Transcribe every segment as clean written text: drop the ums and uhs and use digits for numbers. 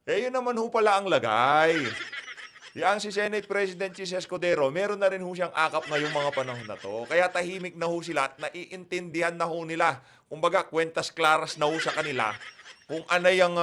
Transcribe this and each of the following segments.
Eh, yun naman ho pala ang lagay. Yang si Senate President Chis Escudero, meron na rin ho siyang akap ngayong mga panahon na to. Kaya tahimik na ho sila at naiintindihan na ho nila. Kumbaga, kwentas klaras na ho sa kanila kung ano yung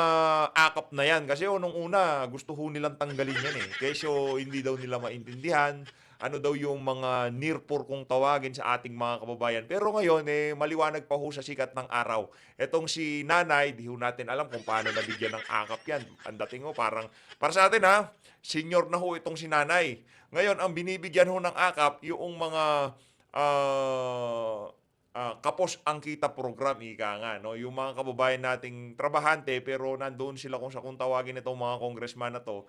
akap na yan. Kasi nung una, gusto ho nilang tanggalin yan eh. Kesyo hindi daw nila maintindihan ano daw yung mga near poor kung tawagin sa ating mga kababayan. Pero ngayon, maliwanag pa ho sa sikat ng araw. Etong si Nanay, di ho natin alam kung paano nabigyan ng akap yan. Ang dating ho, parang, para sa atin ha, senior na ho itong si Nanay. Ngayon, ang binibigyan ho ng akap, yung mga ah, kapos ang kita program, ika nga, no? Yung mga kababayan nating trabahante, pero nandoon sila kung tawagin itong mga congressman na to,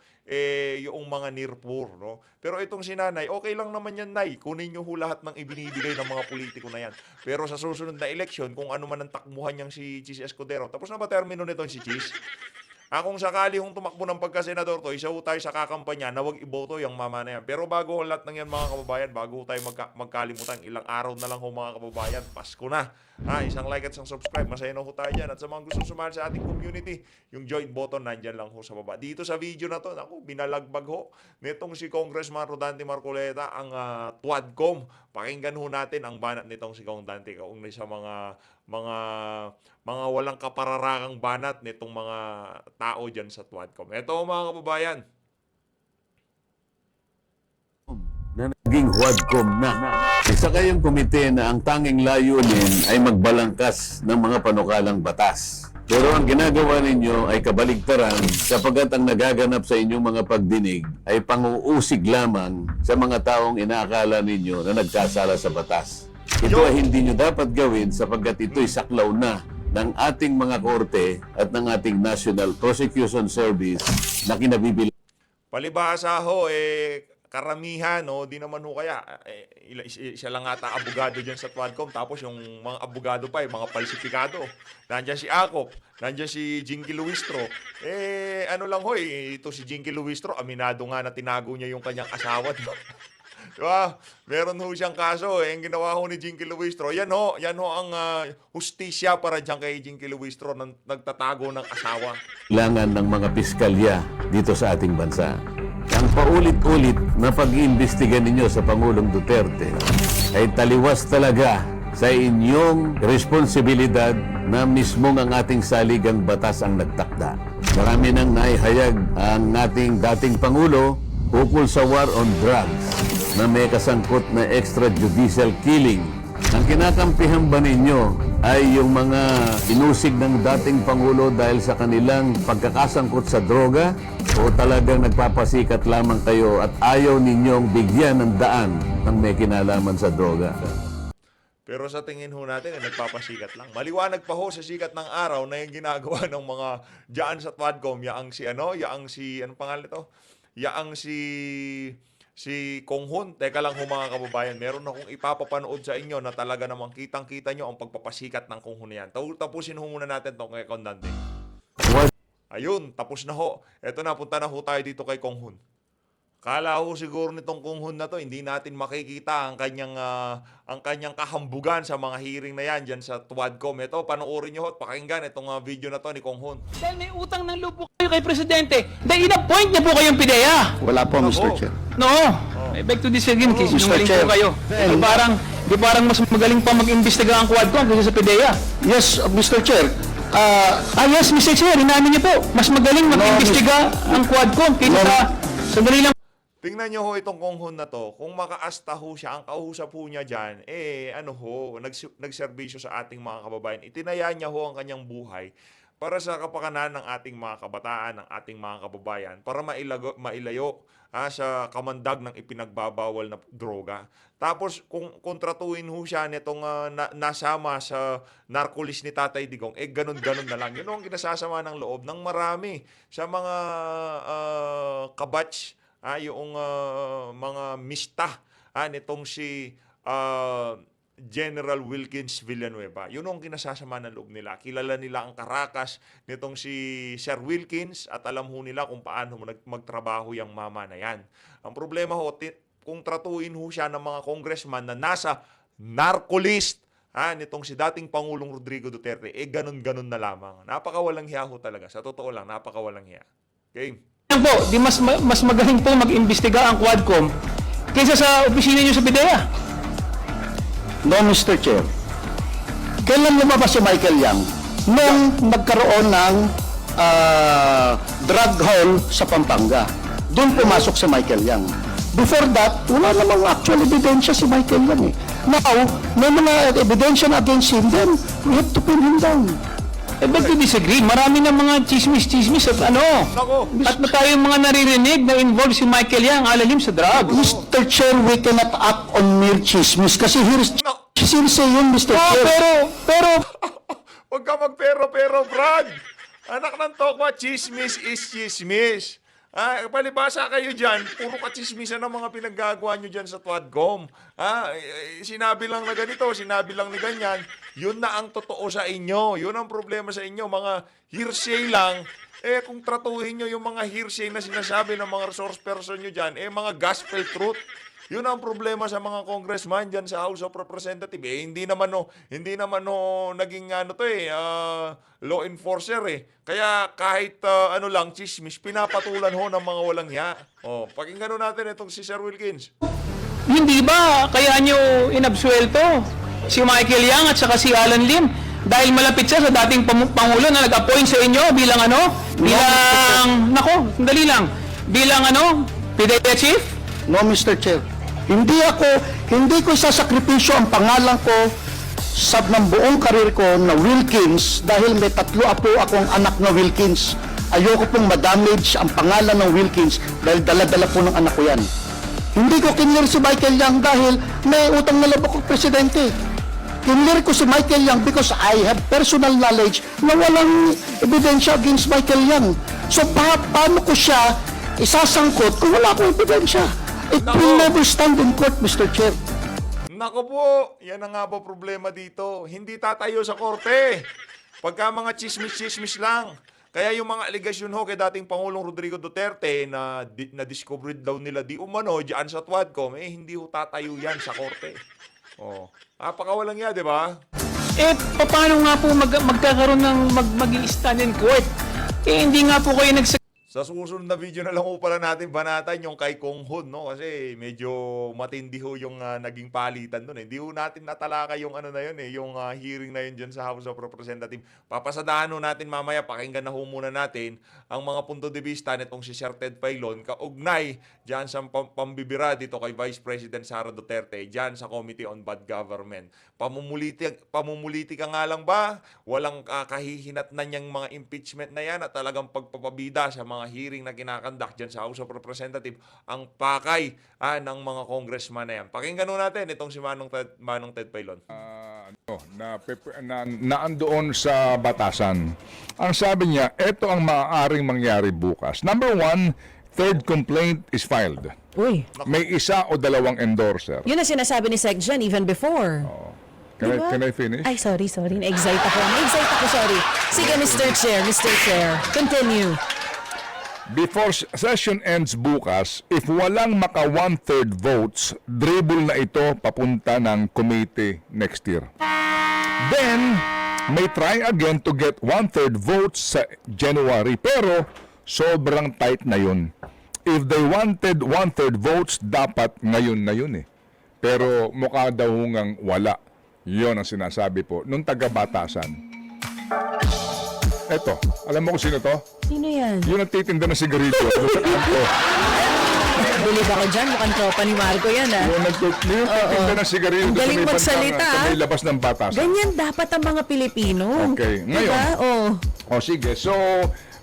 yung mga near poor, no? Pero itong si Nanay, okay lang naman yan, Nay. Kunin nyo ho lahat ng ibinibigay ng mga politiko na yan. Pero sa susunod na eleksyon, kung ano man ang takbuhan niyang si Chis Escudero, tapos na ba termino nito si Chis? Kung sakali hong tumakbo ng pagka-senador to, isa ho tayo sa kakampanya na wag iboto yung mama na yan. Pero bago ho lahat ng yan mga kababayan, bago ho tayo magkalimutan, ilang araw na lang ho mga kababayan, Pasko na. Isang like at isang subscribe, masaya na ho tayo dyan. At sa mga gusto sumali sa ating community, yung join button nandyan lang ho sa baba. Dito sa video na to, naku, binalagbag ho nitong si Congressman Rodante Marcoleta ang Tuadcom. Pakinggan ho natin ang banat nitong si Kong Dante kaugnay sa mga mga walang kapararangang banat nitong mga tao dyan sa Tuadcom. Ito mga kababayan. Na naging Huadcom na. Isa kayong komite na ang tanging layunin ay magbalangkas ng mga panukalang batas. Pero ang ginagawa ninyo ay kabaligtaran sapagkat ang nagaganap sa inyong mga pagdinig ay panguusig lamang sa mga taong inaakala ninyo na nagkasala sa batas. Ito ay hindi nyo dapat gawin sapagkat ito'y saklaw na ng ating mga korte at ng ating National Prosecution Service na kinabibilang. Palibhasa ho, karamihan, no, di naman ho kaya, siya lang ata abogado dyan sa Tuadcom, tapos yung mga abogado pa, mga palsipikado. Nandiyan si Akop, nandiyan si Jinky Luistro. Ano lang ho, ito si Jinky Luistro, aminado nga na tinago niya yung kanyang asawa, di ba? Diba? Meron ho siyang kaso. Ang ginawa ho ni Jinky Luistro, yan ho ang hustisya para dyan kay Jinky Luistro na nagtatago ng asawa. Kailangan ng mga piskalya dito sa ating bansa. Ang paulit-ulit na pag-iimbestiga ninyo sa Pangulong Duterte ay taliwas talaga sa inyong responsibilidad na mismong ang ating saligang batas ang nagtakda. Marami nang naihayag ang ating dating Pangulo ukol sa war on drugs na may kasangkot na extrajudicial killing. Ang kinakampihan ba ninyo ay yung mga inusig ng dating Pangulo dahil sa kanilang pagkakasangkot sa droga o talagang nagpapasikat lamang kayo at ayaw ninyong bigyan ng daan ng may kinalaman sa droga? Pero sa tingin ho natin, nagpapasikat lang. Maliwanag pa ho sa sikat ng araw na yung ginagawa ng mga dyan sa Tuadcom, yaang anong pangalan ito? Yaang si Konghon. Teka lang ho mga kababayan, meron akong ipapapanood sa inyo na talaga namang kitang-kita nyo ang pagpapasikat ng Konghon na yan. Tapusin ho muna natin itong kay Kondante. Ayun, tapos na ho. Eto na, punta na ho tayo dito kay Konghon. Kala ho siguro nitong Konghon na to, hindi natin makikita ang kanyang kahambugan sa mga hearing na yan dyan sa Tuadcom. Ito, panoorin nyo ho at pakinggan itong video na to ni Konghon. Dahil may utang ng loob po kayo kay Presidente, dahil ina-point niya po kayong PIDEA. Wala po, Mr. Ako. Chair. No, I beg to disagree, kasi Mr. sinungaling Chair. po kayo. Di parang mas magaling pa mag-imbestiga ang Quadcom kaysa sa PIDEA. Yes, Mr. Chair. Yes, Mr. Chair, inamin niyo po, mas magaling mag-imbestiga ang Quadcom kaysa sa... Sandali lang. Tingnan nyo ho itong Konghon na to. Kung makaasta ho siya, ang kausap ho niya dyan, nagserbisyo sa ating mga kababayan. Itinaya niya ho ang kanyang buhay para sa kapakanan ng ating mga kabataan, ng ating mga kababayan, para mailayo sa kamandag ng ipinagbabawal na droga. Tapos kung kontratuin ho siya nitong nasama sa narcolis ni Tatay Digong, ganun-ganun na lang. Yun ang kinasasama ng loob ng marami sa mga kabatch, yung mga mista nitong si General Wilkins Villanueva. Yun ang kinasasama ng loob nila. Kilala nila ang karakas nitong si Sir Wilkins at alam ho nila kung paano magtrabaho yung mama na yan. Ang problema ho, kung tratuin ho siya ng mga congressman na nasa narcolist nitong si dating Pangulong Rodrigo Duterte, ganun-ganun na lamang. Napakawalang hiya ho talaga. Sa totoo lang, napakawalang hiya. Okay. Yan po, di mas magaling po mag-imbestiga ang Quadcom kaysa sa opisina niyo sa PIDEA. No, Mr. Chair. Kailan lumabas si Michael Yang? Nung nagkaroon ng drug haul sa Pampanga. Doon pumasok si Michael Yang. Before that, wala namang actual ebidensya si Michael Yang eh. Now, may mga ebidensya na against him, then we have to pin him down. Eh, ba't you disagree? Marami ng mga chismis at ano. Nako. At na tayong mga naririnig na involved si Michael Yang alalim sa drugs. Mr. Chair, we cannot act on mere chismis kasi here's No. sincere yun, Mr. Oh, Chair. pero, Huwag ka magpero-pero, Brad. Anak ng tokwa, chismis is chismis. Palibasa kayo dyan, puro kachismisan ng mga pinaggagawa nyo dyan sa Quadcom. Sinabi lang na ganito, sinabi lang ni ganyan, yun na ang totoo sa inyo. Yun ang problema sa inyo, mga hearsay lang. Kung tratuhin nyo yung mga hearsay na sinasabi ng mga resource person nyo dyan, mga gospel truth. Yun ang problema sa mga congressman dyan sa House of Representatives. Hindi naman naging law enforcer eh. Kaya kahit chismis, pinapatulan ho ng mga walang hiya. Pakinggan natin itong si Sir Wilkins. hindi ba kaya nyo inabsuelto si Michael Yang at saka si Alan Lim? Dahil malapit siya sa dating Pangulo na nag-appoint sa inyo bilang bilang PIDEA Chief? No, Mr. Chair. Hindi ko isasakripisyo ang pangalan ko sa ng buong karir ko na Wilkins dahil may 3 apo akong anak na Wilkins. Ayoko pong madamage ang pangalan ng Wilkins dahil dala-dala po ng anak ko yan. Hindi ko kinlir si Michael Yang dahil may utang na loob ako presidente. Kinlir ko si Michael Yang because I have personal knowledge na walang ebidensya against Michael Yang. So paano ko siya isasangkot kung wala akong ebidensya? It will never stand in court, Mr. Chair. Nako po, yan ang nga po problema dito. Hindi tatayo sa korte. Pagka mga chismis-chismis lang. Kaya yung mga aligasyon ho kay dating Pangulong Rodrigo Duterte na na-discover daw nila di umano dyan sa Quadcom, hindi ho tatayo yan sa korte. Napakawalang yan, di ba? Paano nga po magkakaroon ng mag-i-stand in court? Hindi nga po kayo Sa susunod na video na lang po pala natin banatan yung kay Kong Hun, no? Kasi medyo matindi ho yung naging palitan doon. Hindi ho natin natalaka yung yung hearing na yun dyan sa House of Representatives. Papasadahan ho natin mamaya, pakinggan na ho muna natin ang mga punto de vista nitong si Sir Ted Pailon kaugnay dyan sa pambibira dito kay Vice President Sara Duterte dyan sa Committee on Bad Government. Pamumuliti ka nga lang ba? Walang kahihinat na niyang mga impeachment na yan at talagang pagpapabida sa mga hearing na kinakandak dyan sa House of Representatives ang pakay ng mga congressman na yan. Pakinggan natin itong si Manong Ted Pailon. Na andoon sa batasan. Ang sabi niya, ito ang maaaring mangyari bukas. Number 1, third complaint is filed. Uy, May 1 o 2 endorser. yun ang sinasabi ni Sec. Jen even before. Diba? Can I finish? Ay, sorry. Na-excite ako, sorry. Sige, Mr. Chair. Continue. Before session ends bukas, if walang maka 1/3 votes, dribble na ito papunta ng committee next year. Then, may try again to get 1/3 votes sa January, pero sobrang tight na yun. If they wanted 1/3 votes, dapat ngayon na yun eh. Pero mukha daw ngang wala. Yun ang sinasabi po nung taga-batasan. Eto, alam mo kung sino to? Sino yan? Yun ang titinda ng sigarilyo doon sa kanto. Bilib ako dyan. Mukhang tropa ni Marco yan, ah. Yung nagtitinda ng sigarilyo Ang doon sa galing may magsalita, sa may labas ng batasan. Ganyan dapat ang mga Pilipino. Okay, ngayon. Diba? Oh. O sige, so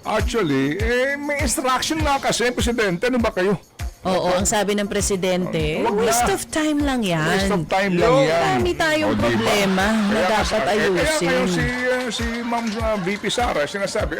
actually, may instruction nga kasi, Presidente, ano ba kayo? Oo, ang sabi ng presidente, Wag na. waste of time lang yan. Waste of time lang yan. Dami tayong O, diba? problema na Kaya dapat Kaya ayusin. ngayon si Ma'am VP Sara, sinasabi,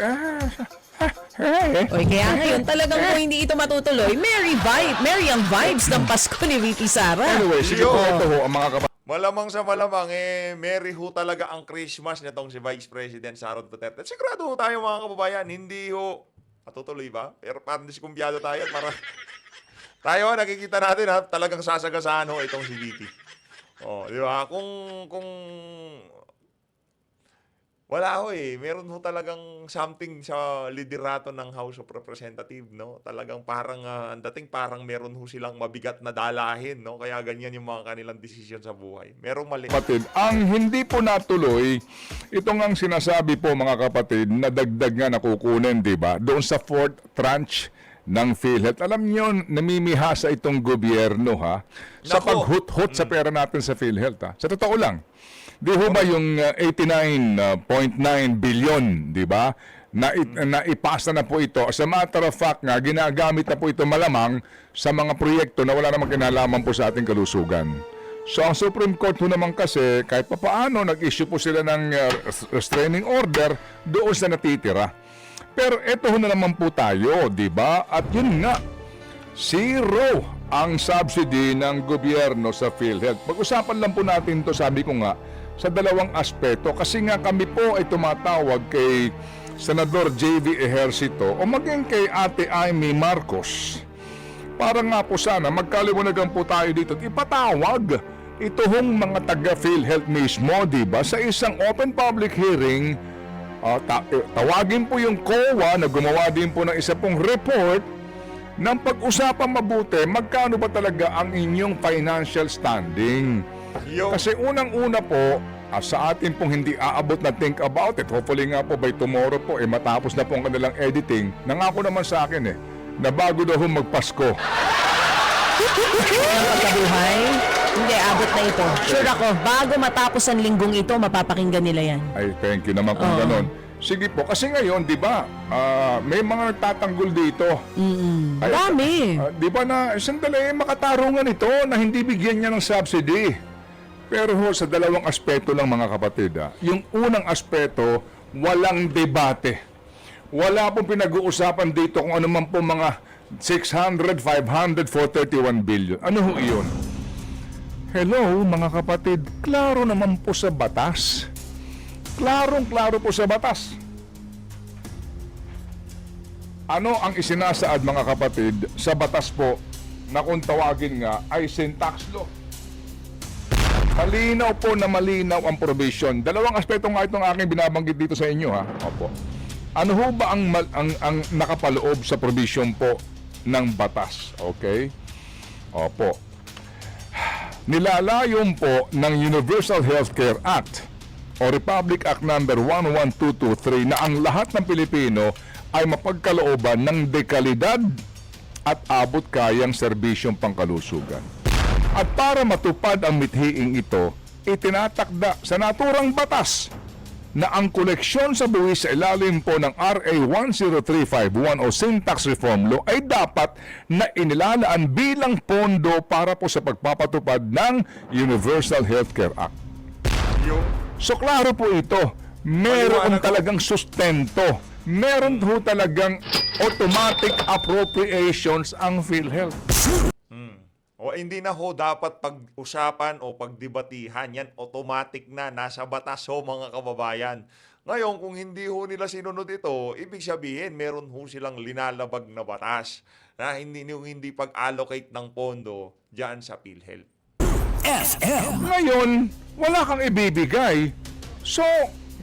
Oy, kaya ngayon talagang kung hindi ito matutuloy, merry ang vibes ng Pasko ni VP Sara. Anyway, sige po, ito ho, ang mga kapatid. Malamang sa malamang, merry ho talaga ang Christmas nitong si Vice President Sara Duterte. Sigurado ho tayo mga kababayan, hindi ho matutuloy ba? Pero parang diskumpiyado tayo at tayo, nakikita natin talagang sasagasaan ho itong si VP. Di ba? Kung Wala ho eh. Meron ho talagang something sa liderato ng House of Representatives, no? Talagang parang, ang dating parang meron ho silang mabigat na dalahin, no? Kaya ganyan yung mga kanilang desisyon sa buhay. Merong mali. Kapatid, ang hindi po natuloy, ito nga ang sinasabi po mga kapatid, na dagdag nga nakukunin, di ba? Doon sa fourth tranche ng PhilHealth. Alam niyo, namimihasa itong gobyerno, ha? Sa Nako. paghut-hut sa pera natin sa PhilHealth, ha? Sa totoo lang. Di ho ba yung 89.9 billion, di ba? Na ipasa na po ito. As a matter of fact nga, ginagamit na po ito malamang sa mga proyekto na wala namang kinalaman po sa ating kalusugan. So ang Supreme Court ho naman kasi, kahit papaano, nag-issue po sila ng restraining order doon sa natitira. Pero eto ho na naman po tayo, di ba? At yun nga, zero ang subsidy ng gobyerno sa PhilHealth. Pag-usapan lang po natin to, sabi ko nga, sa dalawang aspeto. Kasi nga kami po ay tumatawag kay Senador J.V. Ejercito o maging kay Ate Amy Marcos. Para nga po sana magkaliwanagan po tayo dito at ipatawag ito hong mga taga-PhilHealth mismo, di ba? Sa isang open public hearing, tawagin po yung COA na gumawa din po ng isa pong report ng pag-usapan mabuti magkano ba talaga ang inyong financial standing. Yung, Kasi unang-una po, sa atin pong hindi aabot na think about it, hopefully nga po by tomorrow po, matapos na po ang kanilang editing, nangako naman sa akin na bago daw magpasko. Ng pagkabuhay. Hindi, abot na ito. Sure ako, bago matapos ang linggong ito, mapapakinggan nila yan. Ay, thank you naman kung ganon. Sige po, kasi ngayon, di ba, may mga nagtatanggol dito. Ay, Dami. Di ba na, sandali, makatarungan ito na hindi bigyan niya ng subsidy. Pero ho, sa dalawang aspeto lang mga kapatid. Yung unang aspeto, walang debate. Wala pong pinag-uusapan dito kung ano man po mga 600, 500, 431 billion. Ano ho iyon? Hello mga kapatid, klaro naman po sa batas. Klarong-klaro po sa batas. Ano ang isinasaad mga kapatid sa batas po na kung tawagin nga ay syntax law? Malinaw po na malinaw ang provision. Dalawang aspeto nga itong aking binabanggit dito sa inyo, ha? Opo. Ano ho ba ang nakapaloob sa provision po ng batas? Okay? Opo. Nilalayon po ng Universal Healthcare Act o Republic Act number 11223 na ang lahat ng Pilipino ay mapagkalooban ng dekalidad at abot kayang serbisyong pangkalusugan. At para matupad ang mithiing ito, itinatakda sa naturang batas na ang koleksyon sa buwis sa ilalim po ng RA 10351 o Syntax Reform Law ay dapat na inilalaan bilang pondo para po sa pagpapatupad ng Universal Healthcare Act. yung, So klaro po ito, meron Maliwanag po. talagang sustento. Meron po talagang automatic appropriations ang PhilHealth. o hindi na ho dapat pag-usapan o pagdebatihan. Yan automatic na nasa batas ho mga kababayan. Ngayon, kung hindi ho nila sinunod ito, ibig sabihin meron ho silang linalabag na batas na hindi pag-allocate ng pondo dyan sa PhilHealth. Ngayon, wala kang ibibigay. So,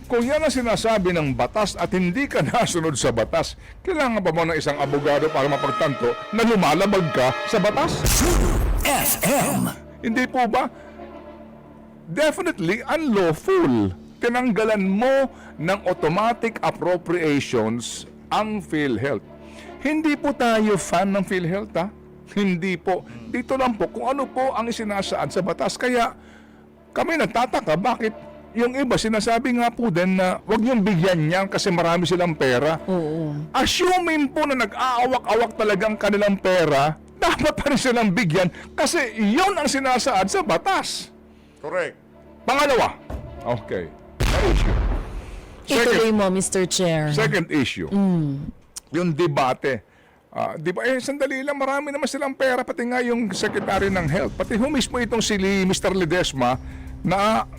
kung yan ang sinasabi ng batas at hindi ka nasunod sa batas, kailangan pa mo ng isang abogado para mapagtanto na lumalabag ka sa batas? Hindi po ba? Definitely unlawful. Tinanggalan mo ng automatic appropriations ang PhilHealth. Hindi po tayo fan ng PhilHealth, ha? Hindi po. Dito lang po kung ano po ang isinasaad sa batas. Kaya kami nagtataka bakit yung iba sinasabi nga po din na wag niyong bigyan niyan kasi marami silang pera. Oo. Assuming po na nag-aawak-awak talagang kanilang pera, dapat pa rin silang bigyan kasi yun ang sinasaad sa batas. Correct. Pangalawa, okay, na issue. Ituloy mo, Mr. Chair. Second issue, yung debate. Di ba, sandali lang, marami naman silang pera, pati nga yung Secretary ng Health, pati mismo itong si Mr. Ledesma na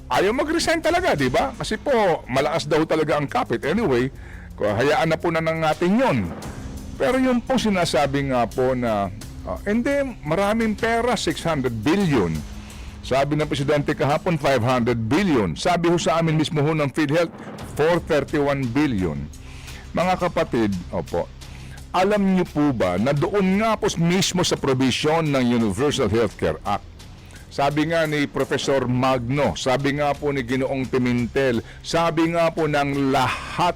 ayaw mag-resign talaga, di ba? Kasi po, malakas daw talaga ang kapit. Anyway, hayaan na po na ng atin yun. Pero yung po sinasabi nga po na, hindi, maraming pera, 600 billion. Sabi ng Presidente kahapon, 500 billion. Sabi ho sa amin mismo ho ng PhilHealth, 431 billion. Mga kapatid, opo, alam niyo po ba na doon nga po mismo sa provision ng Universal Healthcare Act, sabi nga ni Professor Magno, sabi nga po ni Ginoong Pimentel, sabi nga po ng lahat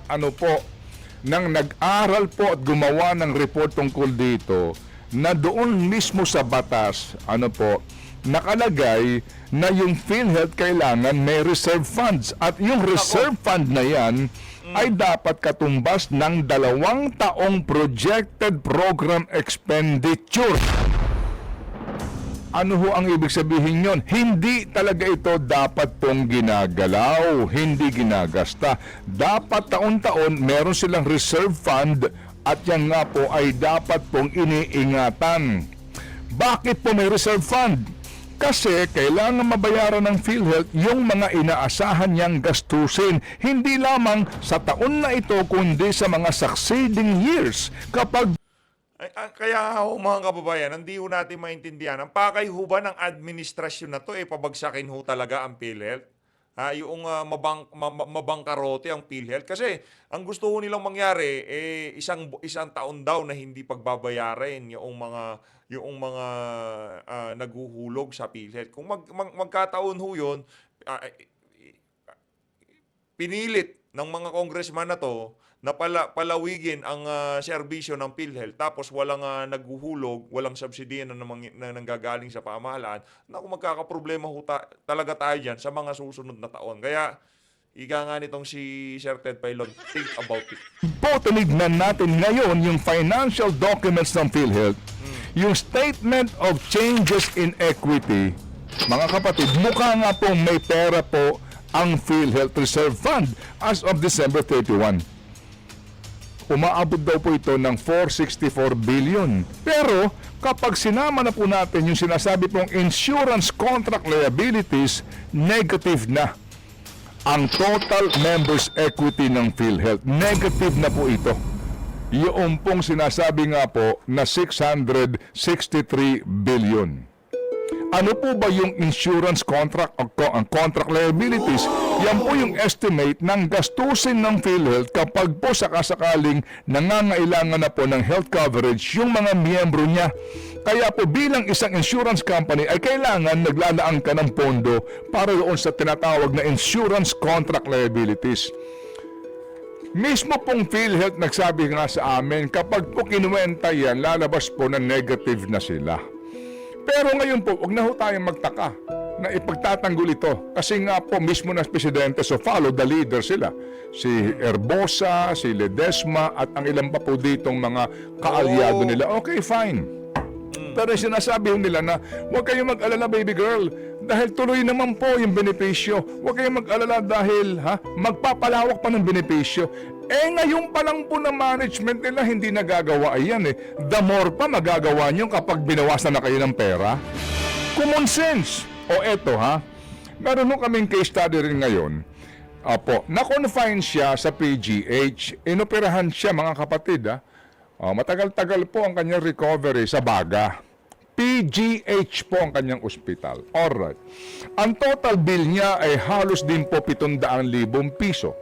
nang nag-aral po at gumawa ng report tungkol dito, na doon mismo sa batas, nakalagay na yung PhilHealth kailangan may reserve funds. At yung reserve fund na yan ay dapat katumbas ng 2 taong projected program expenditure. Ano ho ang ibig sabihin yon? Hindi talaga ito dapat pong ginagalaw, hindi ginagasta. Dapat taon-taon meron silang reserve fund at yan nga po ay dapat pong iniingatan. Bakit po may reserve fund? Kasi kailangan mabayaran ng PhilHealth yung mga inaasahan niyang gastusin, hindi lamang sa taon na ito kundi sa mga succeeding years. Kapag Kaya ho mga kababayan, hindi ho natin maintindihan. Ang pakay ho ba ng administrasyon na to, pabagsakin ho talaga ang PhilHealth? Yung mabangkarote ang PhilHealth. Kasi ang gusto ho nilang mangyari, isang taon daw na hindi pagbabayarin yung mga naghuhulog sa PhilHealth. Kung magkataon ho yun, pinilit ng mga congressman na to na palawigin ang serbisyo ng PhilHealth, tapos walang naghuhulog, walang subsidiya na nanggagaling sa pamahalaan, naku, magkakaproblema ho talaga tayo dyan sa mga susunod na taon. Kaya, ika nga nitong si Sir Ted Pailon, think about it. po tinignan natin ngayon yung financial documents ng PhilHealth, yung Statement of Changes in Equity, mga kapatid, mukha nga pong may pera po ang PhilHealth Reserve Fund as of December 31. Umaabot daw po ito ng 464 billion. Pero kapag sinama na po natin yung sinasabi pong insurance contract liabilities, negative na ang total members equity ng PhilHealth. Negative na po ito. Yung pong sinasabi nga po na 663 billion. Ano po ba yung insurance contract o contract liabilities? Yan po yung estimate ng gastusin ng PhilHealth kapag po sakasakaling nangangailangan na po ng health coverage yung mga miyembro niya. Kaya po bilang isang insurance company ay kailangan naglalaan ka ng pondo para doon sa tinatawag na insurance contract liabilities. Mismo pong PhilHealth nagsabi nga sa amin, kapag po kinuwenta yan, lalabas po na negative na sila. Pero ngayon po, huwag na ho tayong magtaka na ipagtatanggol ito. Kasi nga po, mismo na presidente, so follow the leader sila. Si Herbosa, si Ledesma, at ang ilan pa po ditong mga kaalyado nila. Okay, fine. Pero sinasabi nila na, huwag kayong mag-alala, baby girl, dahil tuloy naman po yung benepisyo. Huwag kayong mag-alala dahil magpapalawak pa ng benepisyo. Ngayon pa lang po na management nila hindi nagagawa yan The more pa magagawa nyo kapag binawasan na kayo ng pera. Common sense. O eto meron nung kaming case study rin ngayon. Na-confine siya sa PGH. Inoperahan siya mga kapatid matagal-tagal po ang kanyang recovery sa Baga. PGH po ang kanyang ospital. Alright. Ang total bill niya ay halos din po 700,000 piso.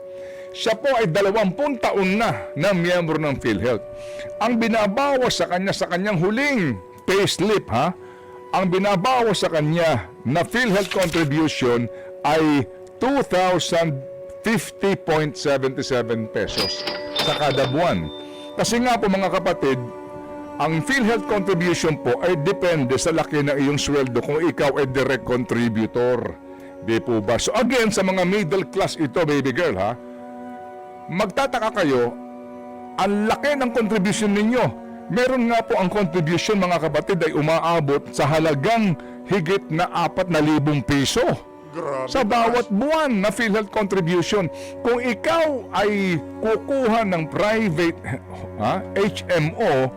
Siya po ay 20 taon na miyembro ng PhilHealth. Ang binabawas sa kanya sa kanyang huling payslip, ang binabawas sa kanya na PhilHealth contribution ay 2,050.77 pesos sa kada buwan. Kasi nga po mga kapatid, ang PhilHealth contribution po ay depende sa laki ng iyong sweldo kung ikaw ay direct contributor. Di po ba? So again, sa mga middle class ito, baby girl, magtataka kayo, ang laki ng contribution ninyo. Meron nga po ang contribution mga kapatid ay umaabot sa halagang higit na 4,000 piso. Grabe, Sa bawat buwan na PhilHealth contribution. Kung ikaw ay kukuha ng private HMO,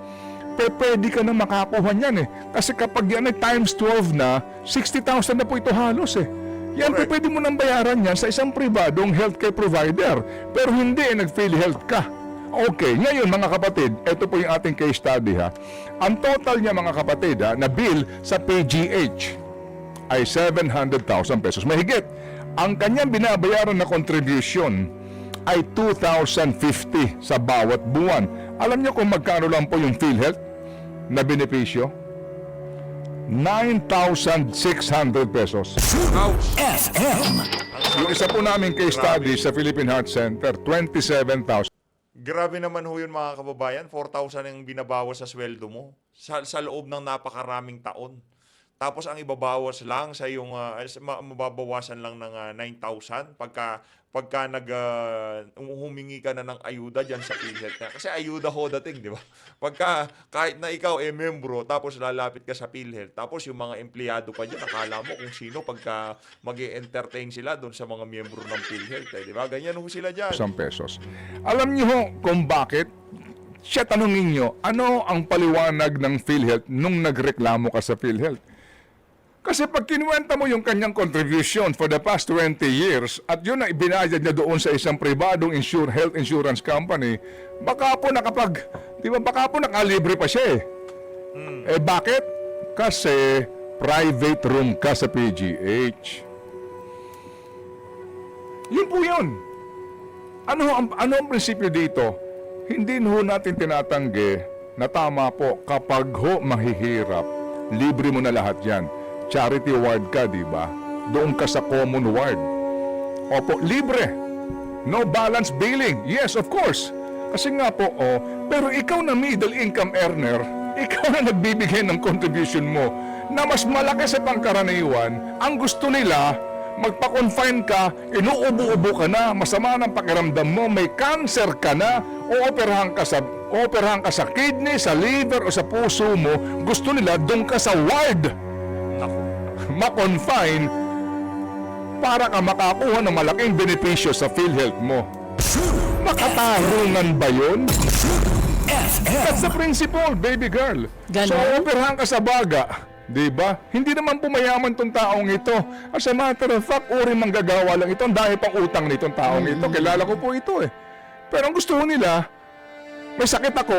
pwede ka na makakuha niyan Kasi kapag yan ay times 12 na, 60,000 na po ito halos Yan po pwede mo nang bayaran yan sa isang pribadong healthcare provider. Pero hindi nag-PhilHealth ka. Okay, ngayon mga kapatid, ito po yung ating case study Ang total niya mga kapatid na bill sa PGH ay 700,000 pesos. Mahigit. Ang kanyang binabayaran na contribution ay 2,050 sa bawat buwan. Alam niyo kung magkano lang po yung PhilHealth na benepisyo? 9,600 pesos. Yung isa po namin case study sa Philippine Heart Center, 27,000. Grabe naman ho yun mga kababayan, 4,000 ang binabawas sa sweldo mo sa loob ng napakaraming taon. Tapos ang ibabawas lang sa yung mababawasan lang ng 9,000 pagka humingi ka na ng ayuda diyan sa PhilHealth. Kasi ayuda ho dating, di ba? Pagka kahit na ikaw membro tapos lalapit ka sa PhilHealth, tapos yung mga empleyado pa diyan akala mo kung sino pagka magi-entertain sila doon sa mga miyembro ng PhilHealth, di ba? Ganyan ho sila diyan. Pesos. Alam niyo ho kung bakit? Siya tanungin niyo, ano ang paliwanag ng PhilHealth nung nagreklamo ka sa PhilHealth? Kasi pag kinuwenta mo yung kanyang contribution for the past 20 years at yun na ibinayad niya doon sa isang pribadong health insurance company, baka po baka po nakalibre pa siya eh. Eh bakit? Kasi private room ka sa PGH. Yun po yun. Ano ang prinsipyo dito? Hindi ho natin tinatanggi na tama po kapag ho mahihirap, libre mo na lahat yan. Charity ward ka, di ba? Doon ka sa common ward. Opo, libre. No balance billing. Yes, of course. Kasi nga po, pero ikaw na middle income earner, ikaw na nagbibigay ng contribution mo na mas malaki sa pangkaraniwan, ang gusto nila, magpa-confine ka, inuubo-ubo ka na, masama ng pakiramdam mo, may cancer ka na, ooperahan ka sa kidney, sa liver o sa puso mo, gusto nila doon ka sa ward ma-confine para ka makakuha ng malaking benepisyo sa PhilHealth mo. Makatarungan ba yun? That's the principle, baby girl. Ganon? So, operahan ka sa baga. Diba? Hindi naman pumayaman tong taong ito. As a matter of fact, uri manggagawa lang ito. Ang dahil pang utang nitong taong ito. Kilala ko po ito eh. Pero ang gusto nila, may sakit ako,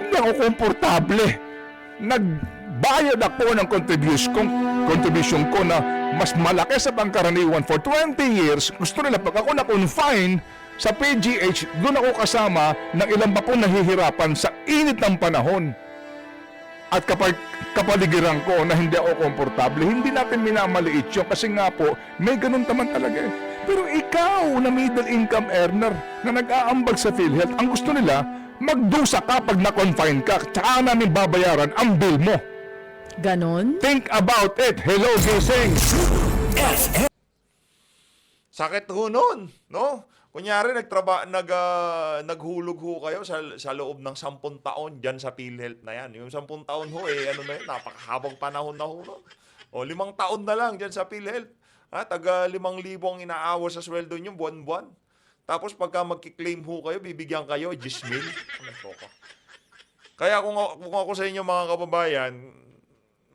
hindi ako komportable. Nagbayad ako ng contribution ko na mas malaki sa pangkaraniwan for 20 years. Gusto nila pag ako na-confine sa PGH, doon ako kasama ng ilang ba po nahihirapan sa init ng panahon. At kapag kapaligiran ko na hindi ako komportable, hindi natin minamaliit yun kasi nga po, may ganun naman talaga eh. Pero ikaw na middle income earner na nag-aambag sa PhilHealth, ang gusto nila, magdusa ka pag na-confine ka, tsaka namin babayaran ang bill mo. Ganon? Think about it. Hello, Gising. Sakit ho nun, no? Kunyari, naghulog ho kayo sa loob ng 10 taon dyan sa PhilHealth na yan. Yung 10 taon ho, napakahabang panahon na ho. No? O, 5 taon na lang dyan sa PhilHealth. Taga 5,000 ang inaawa sa sweldo nyo buwan-buwan. Tapos pagka magkiklaim ho kayo, bibigyan kayo 10,000. Kaya kung ako sa inyo mga kababayan,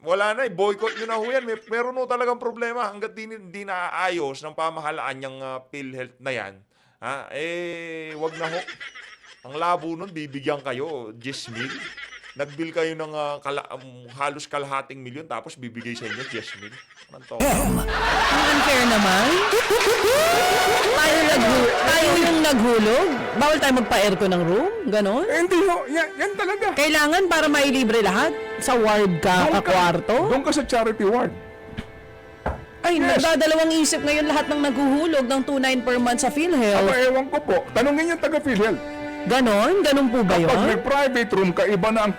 wala na, boycott nyo na ho yan. Meron ho talagang problema hanggat di naaayos ng pamahalaan yung PhilHealth na yan. Wag na ho. Ang labo nun, bibigyan kayo 10,000. Nagbill kayo ng halos kalahating milyon tapos bibigay sa inyo 10,000. Anong to? Ang unfair naman. Tayo yung naghulog. Bawal tayo magpa-aircon ng room? Ganon? Hindi ho, yan talaga. Kailangan para mailibre lahat? Sa ward ka, kwarto? Doon ka sa charity ward. Ay, nagdadalawang isip ngayon lahat ng naghuhulog ng 2,900 per month sa PhilHealth. Ewan ko po, tanungin yung taga PhilHealth. Ganon? Ganon po ba Pag may yun? private room ka, iba na ang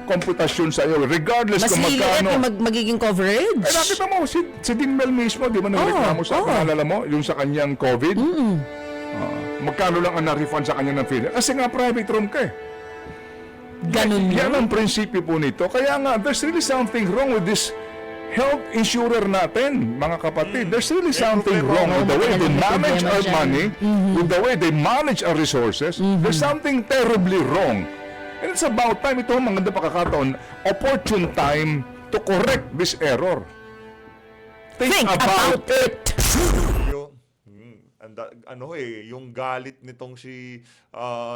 komputasyon sa iyo, regardless Mas kung liliit magkano. yung magiging coverage? Nakita mo, si Dingmel mismo, di ba nagreklamo sa pangalala mo, yung sa kanyang COVID? Magkano lang ang na-refund sa kanya ng PhilHealth? Kasi nga private room ka eh. Ganon Yan yun? ang prinsipyo po nito. Kaya nga, there's really something wrong with this health insurer natin, mga kapatid. There's really something wrong with the way they manage our money, with the way they manage our resources. There's something terribly wrong. And it's about time, ito ang maganda pakakataon, opportune time to correct this error. Think about it! Yun. yung galit nitong si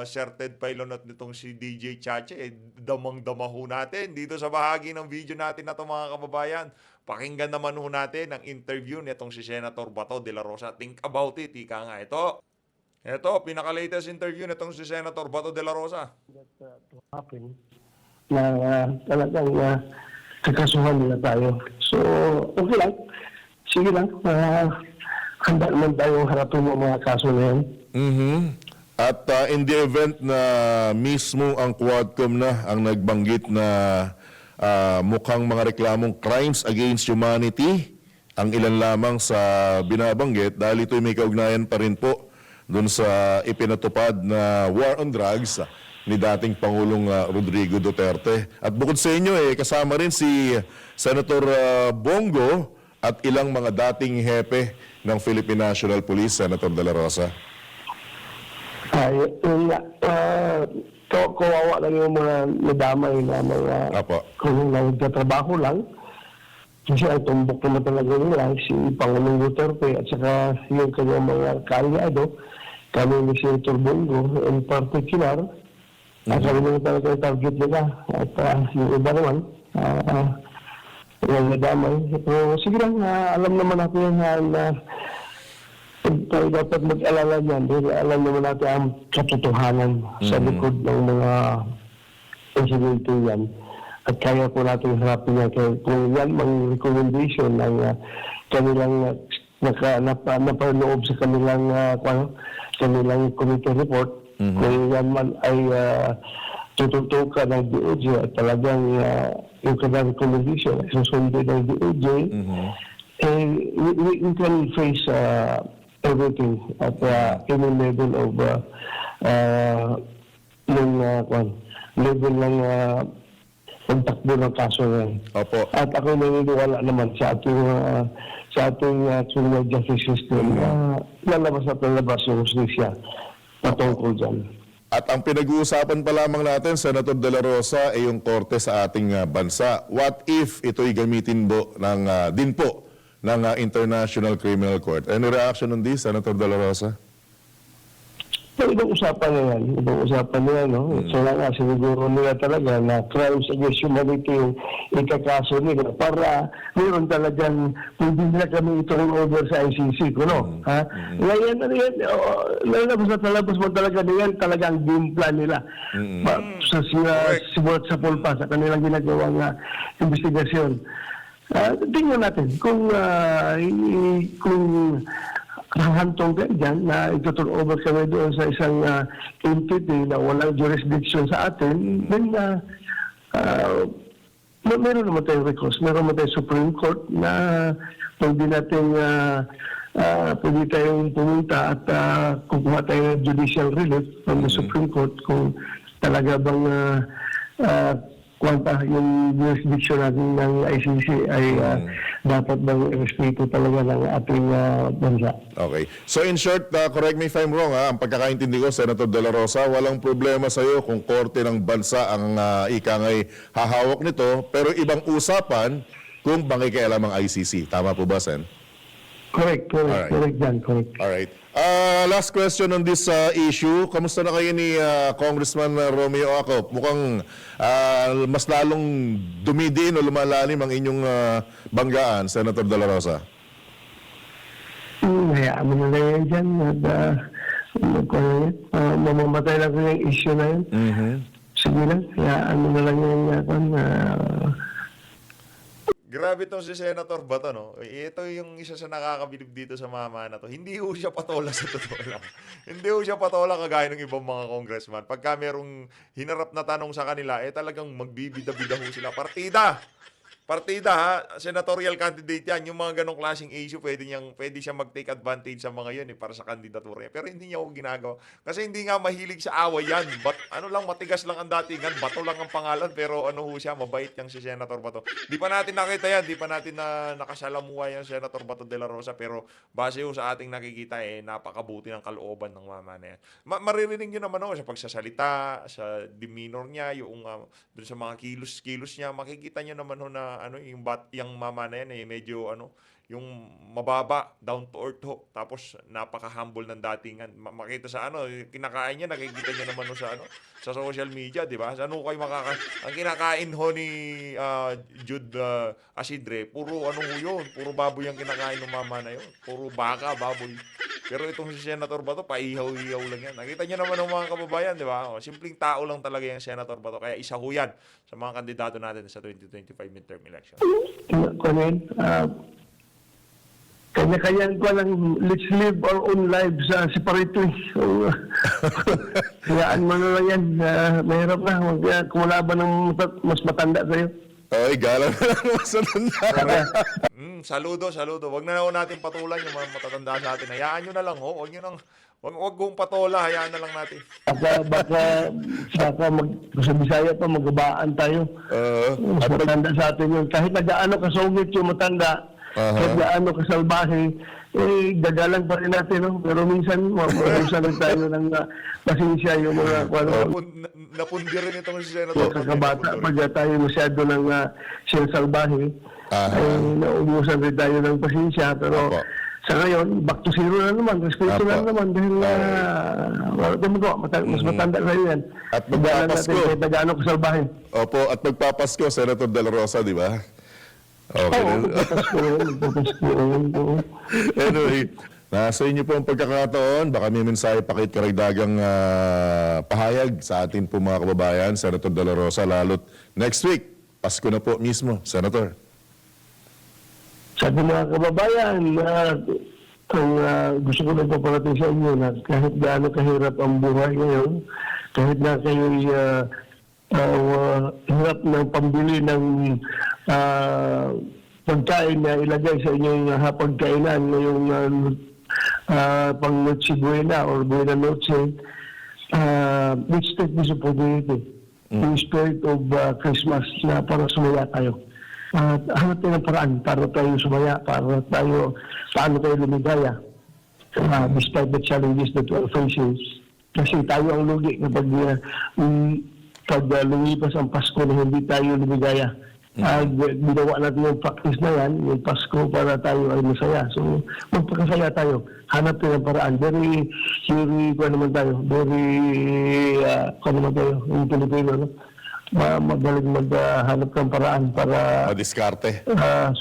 Sir Ted Pailon at nitong si DJ Chache, damang-dama ho natin dito sa bahagi ng video natin na to, mga kababayan. Pakinggan naman ho natin ang interview nitong si Senator Bato de la Rosa. Think about it, ika nga ito. Ito, pinaka-latest interview nitong si Senator Bato de la Rosa. Happen na talagang kakasuhan nila tayo. So, okay lang. Sige lang. Handa naman tayo harapin ang mga kaso na yan. At in the event na mismo ang Quadcom na ang nagbanggit na mukhang mga reklamong crimes against humanity, ang ilan lamang sa binabanggit, dahil ito'y may kaugnayan pa rin po doon sa ipinatupad na war on drugs ni dating Pangulong Rodrigo Duterte. At bukod sa inyo, kasama rin si Senator Bongo at ilang mga dating hepe ng Philippine National Police, Senator De La Rosa. Kawawa lang yung mga nadamay na mga Apo. kung nagtatrabaho lang. Kasi ang tumbok naman talaga nila si Pangulong Duterte at saka yung kanyang mga kaalyado, kami ni Senator Bongo in particular. At kami naman talaga yung target nila. At yung iba naman, yung nadamay. Pero sige lang, alam naman natin na tayo dapat mag-alala niyan. Dahil alam naman natin ang katotohanan sa likod ng mga insidente yan. At kaya po natin harapin yan. Kung yan mang recommendation ng kanilang naparloob sa kanilang kanilang committee report, kung yan man ay tututukan ng DOJ at talagang yung kanilang recommendation ay susundin ng DOJ, we can face everything at any level of level ng pagtakbo ng kaso na yan. Opo. At ako naniniwala naman sa ating criminal justice system na lalabas at lalabas yung justisya patungkol dyan. At ang pinag-uusapan pa lamang natin, Senator De La Rosa, ay yung korte sa ating bansa. What if ito'y gamitin din po ng International Criminal Court? Any reaction on this, Senator De La Rosa? So, ibang usapan na yan. Ibang usapan na yan, no? So, nga, siguro nila talaga na crimes against humanity yung ikakaso nila para meron talagang hindi nila kami itong over sa ICC, no? Ha? Ngayon, lalabas na talabas mo talaga niyan, talagang game plan nila. Simulat sa pulpa sa kanilang ginagawang investigasyon. Tingnan natin kung hahantong ka dyan na ituturn over kami doon sa isang entity na walang jurisdiction sa atin, then meron naman tayong recourse. Meron naman tayong Supreme Court na pwede tayong pumunta at kukuha tayo ng judicial relief from the Supreme Court kung talaga bang yung jurisdiction natin ng ICC ay dapat bang respeto talaga ng ating bansa. Okay. So in short, correct me if I'm wrong, ang pagkakaintindi ko, Senator De La Rosa, walang problema sa iyo kung korte ng bansa ang ikangay hahawak nito, pero ibang usapan kung makikialam ang ICC. Tama po ba, Sen? Correct. Alright. Correct dyan, correct. Alright. Last question on this issue. Kamusta na kayo ni Congressman Romeo Acop? Mukhang mas lalong dumidiin o lumalalim ang inyong banggaan, Senator De La Rosa. Hayaan mo na lang yan dyan. Mamamatay lang ko yung issue na yun. Sige lang, hayaan mo na lang yan. Grabe tong si Senator Bato, no? Ito yung isa sa nakakabilib dito sa mama na to. Hindi ho siya patola sa totoo lang. Hindi ho siya patola kagaya ng ibang mga congressman. Pagka merong hinarap na tanong sa kanila, talagang magbibida-bida ho sila. Partida ha, senatorial candidate yan. Yung mga ganong klaseng issue, pwede siya mag-take advantage sa mga yun para sa kandidatura niya. Pero hindi niya ako ginagawa. Kasi hindi nga mahilig sa away yan. Matigas lang ang datingan. Bato lang ang pangalan. Pero siya, mabait yang si Senator Bato. Di pa natin nakita yan. Di pa natin nakasalamuha yung Senator Bato de la Rosa. Pero base ho sa ating nakikita, napakabuti ng kalooban ng mama na yan. Maririnig nyo naman sa pagsasalita, sa demeanor niya, yung dun sa mga kilos niya, makikita nyo naman na yung mama na yan medyo yung mababa, down to earth ho. Tapos napaka-humble ng datingan. Makita sa kinakain niya, nakikita niya naman sa social media, di ba? Kayo ang kinakain ho ni Jude Asidre, puro ho yun, puro baboy ang kinakain ng mama na yun. Puro baka, baboy. Pero itong si Senator Bato, paihaw-ihaw lang yan. Nakita niyo naman ng mga kababayan, di ba? Simpleng tao lang talaga yung Senator Bato. Kaya isa ho yan sa mga kandidato natin sa 2025 midterm election. Kunin, kanya-kanya ko lang, let's live our own lives separately. So, hayaan mo na lang yan. Mahirap na. Kumulaban ng mas matanda sa'yo. Ay, galang na lang masananda. Saludo. Wag na ho natin patulan yung mga matatanda sa atin. Hayaan nyo na lang ho. Wag kong patola. Hayaan na lang natin. Baka sa Bisaya pa, magabaan tayo. Mas matanda sa atin yun. Kahit na gaano kasungit yung matanda, kahit gaano kasalbahe, gagalang pa rin natin. No? Pero minsan, mabusan lang tayo ng pasensya yung mga Napundi rin itong si Senator. kakabata. Pag tayo masyado ng sinasalbahe, ay naubusan rin tayo ng pasensya. Pero Apo. sa ngayon, back to zero na naman. Respeto Apo. na naman. Dahil wala tayong magawa. Mas matanda sa'yo yan. At Gagalang magpapasko. natin kahit na gaano kasalbahe. Opo, at magpapasko, Senator De La Rosa, di ba? Okay. Oo, magpapasko. Anyway, nasa inyo po ang pagkakataon. Baka may mensahe pa kahit karagdagang pahayag sa atin po mga kababayan, Senator De La Rosa, lalo't next week, Pasko na po mismo, Senator. Sa ating mga kababayan, ang gusto ko lang paparating sa inyo na kahit gaano kahirap ang buhay ngayon, kahit na kayo'y hirap ng pambili ng pagkain na ilagay sa inyong hapagkainan ngayong pang Noche Buena or Buena Noche, let's take this opportunity in spirit of Christmas na para sumaya tayo. Hanap tayo ng paraan para tayo sumaya, paano tayo lumigaya despite the challenges that we are facing. Kasi tayo ang lugi kapag lumipas ang Pasko na hindi tayo lumigaya. Ginawa natin yung practice na yan, yung Pasko, para tayo ay masaya. So, magpakasaya tayo. Hanap tayo ng paraan. Very, yung Pilipino, no? Magaling maghanap ng paraan para Madiskarte.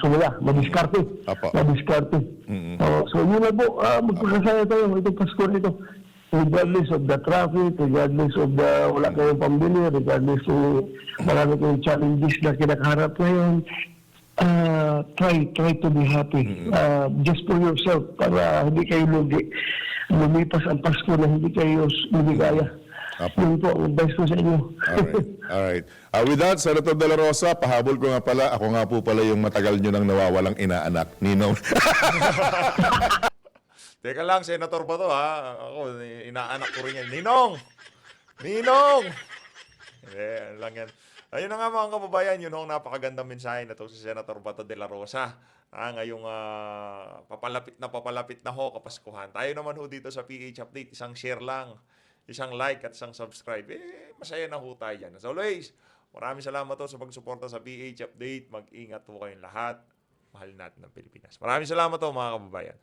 sumaya, madiskarte. Apo. Madiskarte. So yun na po, magpakasaya tayo itong Pasko nito. Regardless of the traffic, regardless of the wala kayong pambili, regardless of marami kayong challenges na kinakaharap ngayon, try to be happy. Just for yourself, para hindi kayo lugi. Lumipas ang Pasko na hindi kayo lumigaya. Apo. Yun po, ang advice ko sa inyo. Alright. With that, Senator De La Rosa, pahabol ko nga pala, ako nga po pala yung matagal nyo nang nawawalang inaanak, Ninong. Teka lang, Senator Bato ha. Ako, inaanak ko rin yan. Ninong! Ano lang yan. Ayun na nga mga kababayan, yun ang napakagandang mensahe na to si Senator Bato de la Rosa. Ngayong papalapit na ho Kapaskuhan. Tayo naman ho dito sa PH Update, isang share lang, isang like at isang subscribe. Masaya na ho tayo yan. As always, maraming salamat ho sa pagsuporta sa PH Update. Mag-ingat ho kayong lahat. Mahal natin ng Pilipinas. Maraming salamat ho mga kababayan.